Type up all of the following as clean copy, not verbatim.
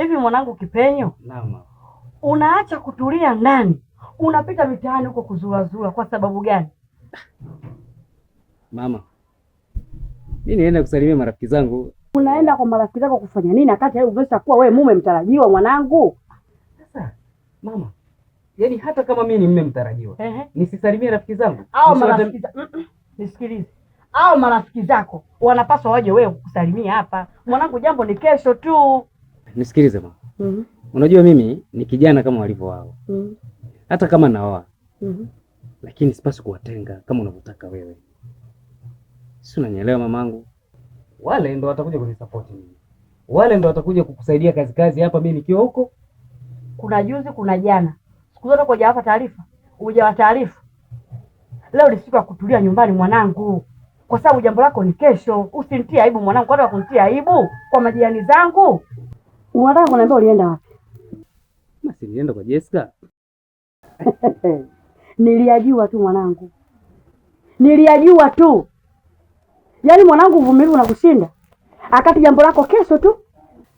Hivi mwanangu Kipenyo, naam, unaacha kutulia ndani, unapita mitaani huko kuzurazura kwa sababu gani? Mama, mimi nienda kusalimia marafiki zangu. Unaenda kwa marafiki zako kufanya nini wakati wewe umeshakuwa wewe mume mtarajiwa mwanangu? Sasa mama, yaani hata kama mimi ni mume mtarajiwa, nisisalimie rafiki zangu? Au marafiki nisikilize. Au marafiki zako wanapaswa waje wewe kukusalimia hapa. Mwanangu, jambo ni kesho tu. Nisikilize mama. Unajua mimi ni kijana kama walivyo wao. Hata kama naoa. Lakini sipaswi kuwatenga kama unavyotaka wewe. Si unanielewa mamangu? Wale ndo watakuja kunisupport mimi. Wale ndo watakuja kukusaidia kazi hapa mimi nikiwa huko. Kuna juzi, kuna jana. Siku zote kwa hapa taarifa. Hujawa taarifa. Leo ni siku ya kutulia nyumbani mwanangu. Kwa sababu jambo lako ni kesho. Usinitie aibu mwanangu, kwani wakunitia aibu kwa majirani zangu? Unataka kuniambia ulienda wapi? Basi nilienda kwa Jessica. Niliajua tu mwanangu. Niliajua tu. Yaani mwanangu uvumilivu unakushinda. Akati jambo lako kesho tu.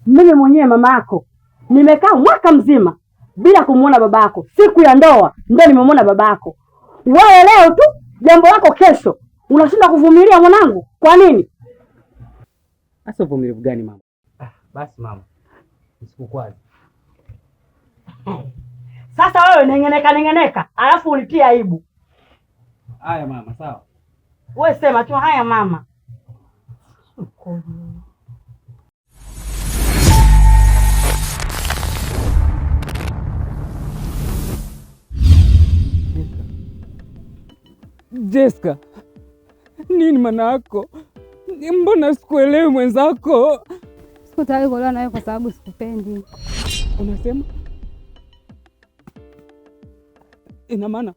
Mimi mwenyewe mama yako nimekaa mwaka mzima bila kumuona babako. Siku ya ndoa ndio nimemwona babako. Wewe leo tu jambo lako kesho. Unashinda kuvumilia mwanangu. Kwa nini? Sasa uvumilivu gani mama? Basi mama. Usikukwaze. Sasa wewe nengeneka alafu ulitia aibu. Haya mama, sawa. Wewe sema tu haya mama. Jessica, nini maana yako? Mbona sikuelewi mwenzako? Sikutaka kuolewa nawe kwa sababu sikupendi. Unasema? Ina maana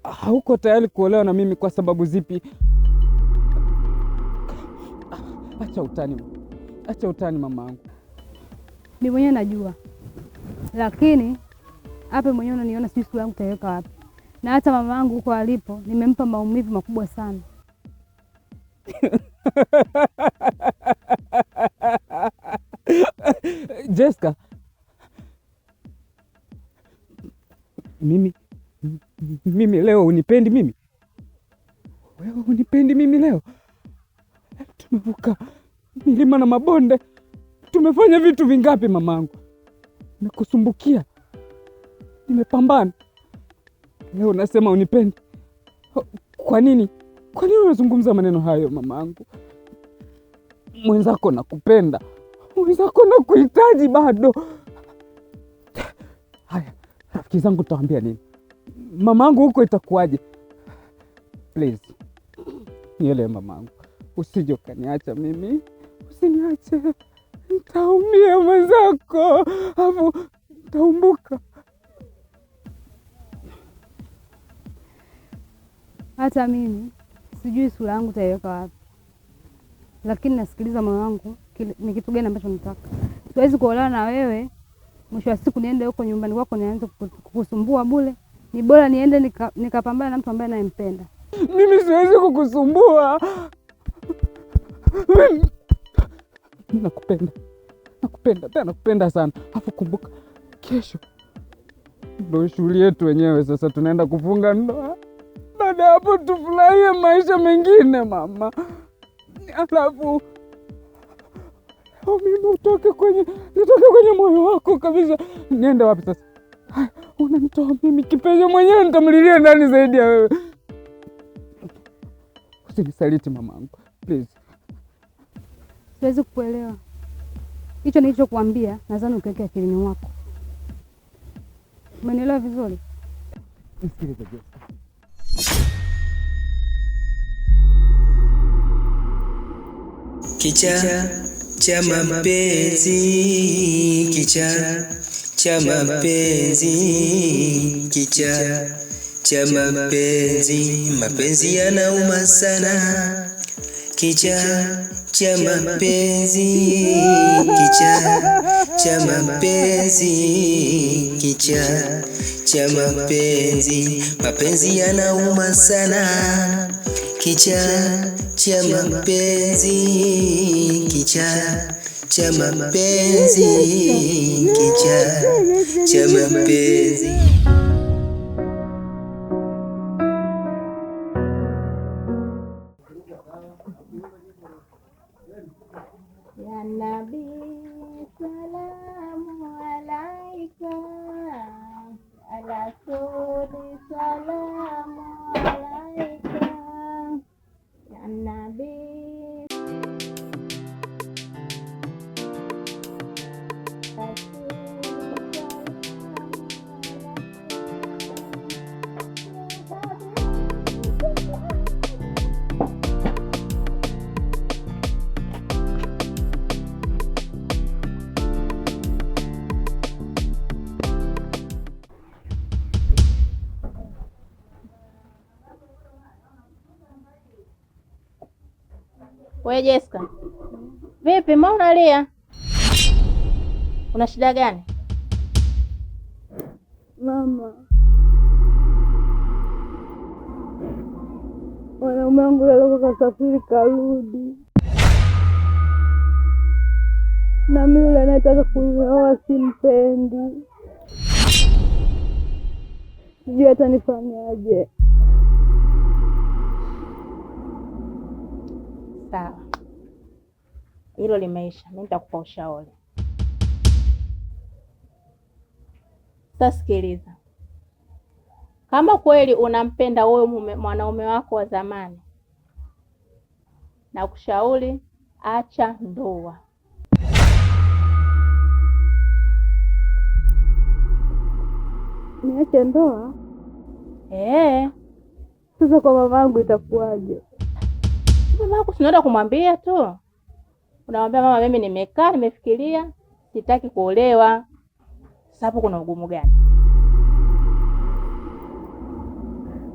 hauko tayari kuolewa na mimi kwa sababu zipi? Acha utani mamangu. Mimi mwenyewe najua. Lakini hapa mwenyewe unaniona sisi sura yangu taiweka wapi? Na hata mamangu huko alipo nimempa maumivu makubwa sana. Jessica, mimi leo unipendi mimi? Wewe unipendi mimi leo? Tumevuka milima na mabonde, tumefanya vitu vingapi mamangu? Nimekusumbukia, nimepambana. Leo unasema unipendi? Kwa nini? Kwa nini unazungumza maneno hayo mamangu? Mwenzako nakupenda, mwenzako nakuhitaji bado. Haya, rafiki zangu tutawaambia nini? Mamangu huko itakuwaje? Please, nielewe mamangu, usije ukaniacha mimi, usiniache. Nitaumia mwenzako, alafu nitaumbuka. Hata mimi sijui sura yangu taiweka wapi, lakini nasikiliza moyo wangu ni kitu gani ambacho nataka. Siwezi kuolewa na wewe, mwisho wa siku niende huko nyumbani kwako nianze kukusumbua bure. Ni bora niende nikapambana na mtu ambaye nampenda. Mimi siwezi kukusumbua. Nakupenda sana. Alafu kumbuka, kesho ndio shughuli yetu wenyewe. Sasa tunaenda kufunga ndoa. Baada hapo tufurahie maisha mengine mama. Alafu mimi nitoke kwenye moyo wako kabisa. Niende wapi sasa? Unanitoa mimi Kipenyo mwenyewe nitamlilia ndani zaidi ya wewe. Usinisaliti mamangu, please. Siwezi kukuelewa. Hicho nilichokuambia nadhani ukiweka akilini mwako. Umenielewa vizuri? Nisikilize Jessica. Kicha cha mapenzi, kicha cha mapenzi, kicha cha mapenzi, mapenzi yanauma sana. Kicha cha mapenzi, kicha cha mapenzi, kicha cha mapenzi, mapenzi yanauma sana. Kicha cha mapenzi, kicha cha mapenzi, kichaa cha mapenzi. Ya Nabi salamu alaika, ala suli salamu alaika, ya Nabi. We Jessica, vipi, mbona unalia? Una shida gani? Mama, mwanaume wangu leo kasafiri karudi, na mimi yule anataka kunioa simpendi, sijui hata nifanyaje. Sawa, hilo limeisha. Mimi nitakupa ushauri. Sasa sikiliza, kama kweli unampenda huyo mwanaume wako wa zamani, na kushauri acha ndoa. Niache ndoa? Sasa kwa mamangu itakuwaje? Mama, tunaenda kumwambia tu. Unamwambia mama, mimi nimekaa nimefikiria, sitaki kuolewa. Sasa hapo kuna ugumu gani?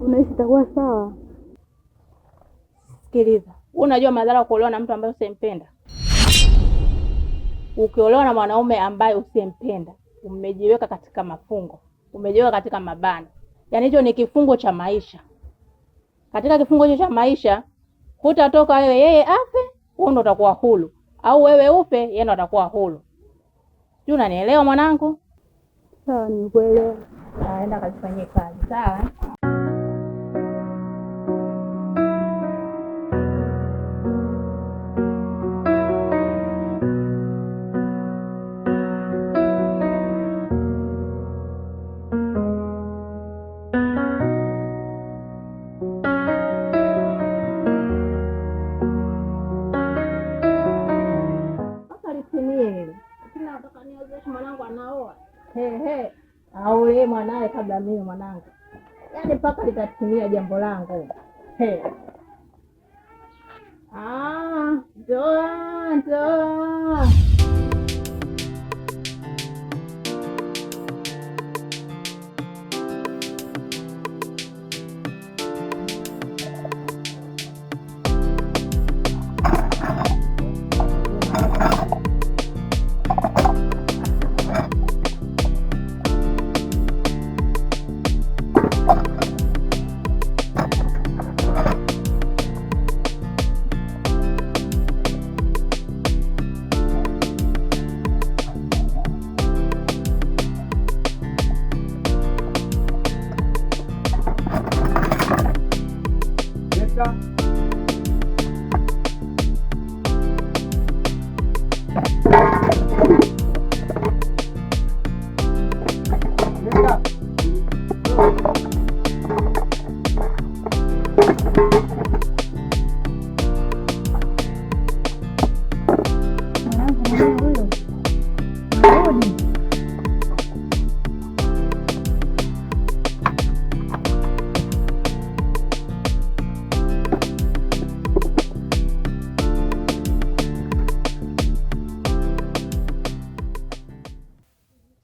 Unaishi itakuwa sawa? Sikiliza, unajua madhara ya kuolewa na mtu ambaye usempenda? Ukiolewa na mwanaume ambaye usempenda, umejiweka katika mafungo, umejiweka katika mabano. Yaani hicho ni kifungo cha maisha. Katika kifungo hicho cha maisha, hutatoka wewe, yeye afe, wewe ndo utakuwa huru, au wewe ufe, yeye ndo atakuwa huru. Sijui unanielewa mwanangu? Sawa, nikuelewa. Naenda kazifanyie kazi, sawa? Aolee mwanae kabla mimi mwanangu. Yaani mpaka litatimia jambo langu. Ndoa.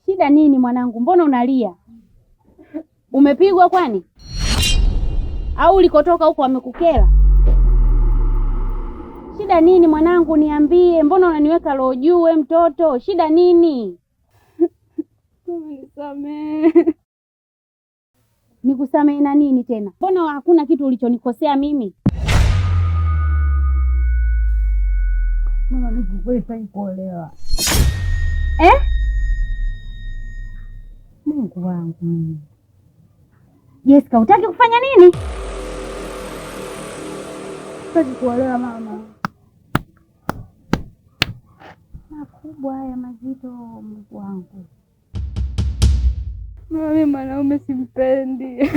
Shida nini mwanangu? Mbona unalia? Umepigwa kwani? Au ulikotoka huko wamekukera? Shida nini mwanangu, niambie. Mbona unaniweka roho juu we mtoto? Shida nini? Nisamehe. Nikusamehe na nini tena? Mbona hakuna kitu ulichonikosea mimi? Mama mimi sitaki kuolewa. Mungu wangu mimi. Jessica, hutaki kufanya nini? Sitaki kuolewa mama. Makubwa haya mazito, Mungu wangu. Mimi mwanaume simpendi.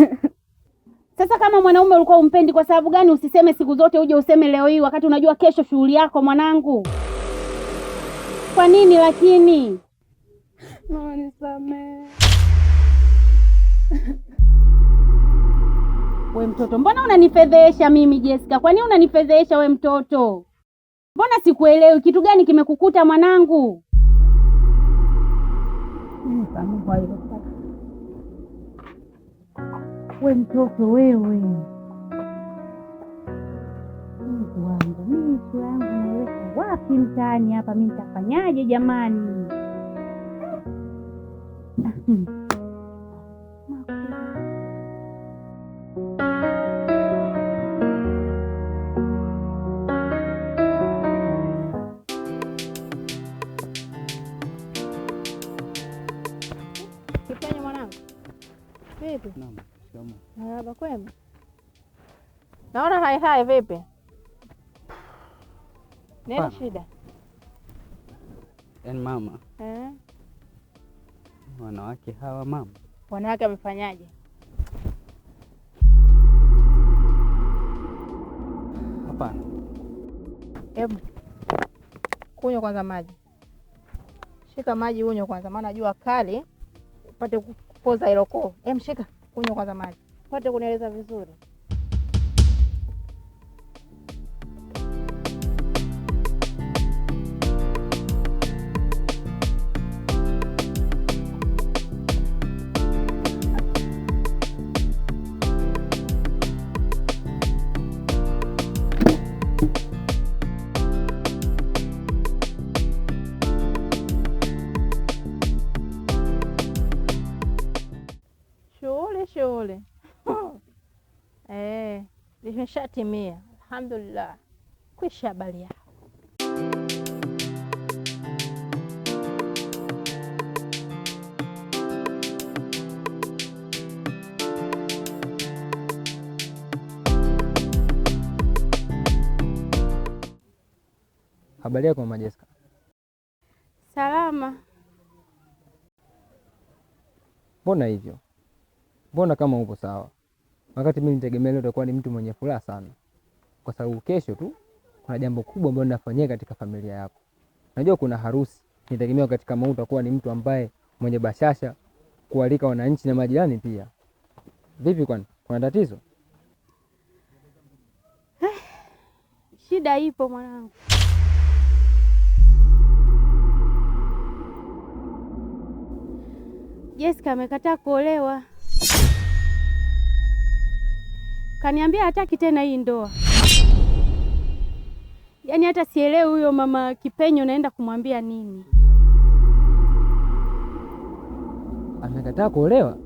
Sasa kama mwanaume ulikuwa umpendi, kwa sababu gani usiseme siku zote, uje useme leo hii wakati unajua kesho shughuli yako mwanangu? Kwa nini lakini? Mama nisamehe. We mtoto, mbona unanifedhesha mimi Jessica? Kwa nini unanifedhesha we mtoto? Mbona sikuelewi, kitu gani kimekukuta mwanangu? We mtoto wewe. Mungu wangu, mimi sura yangu naweka wapi mtaani hapa? Mimi nitafanyaje jamani? Kifanya mwanangu. Vipi? Naam, shikamoo. Marahaba, kwema? Naona hai vipi? Nini shida? Yaani mama, wanawake hawa mama. Wanawake wamefanyaje? Hapana. Hebu kunywa kwanza maji. Shika maji unywe kwanza, maana jua kali upate kupoza hilo koo. Shika, kunywa kwanza maji. Upate kunieleza vizuri. Shughuli. Limeshatimia. Alhamdulillah. Kwisha habari yao. Habari yako Mama Jessica? Salama. Mbona hivyo? Mbona kama upo sawa? Wakati mimi nitegemea leo utakuwa ni mtu mwenye furaha sana. Kwa sababu kesho tu kuna jambo kubwa ambalo linafanyika katika familia yako. Najua kuna harusi. Nitegemea wakati kama utakuwa ni mtu ambaye mwenye bashasha, kualika wananchi na majirani pia. Vipi kwani? Kuna tatizo? Shida ipo mwanangu. Jessica amekataa kuolewa. Kaniambia hataki tena hii ndoa. Yaani hata sielewi huyo mama Kipenyo naenda kumwambia nini. Amekataa kuolewa?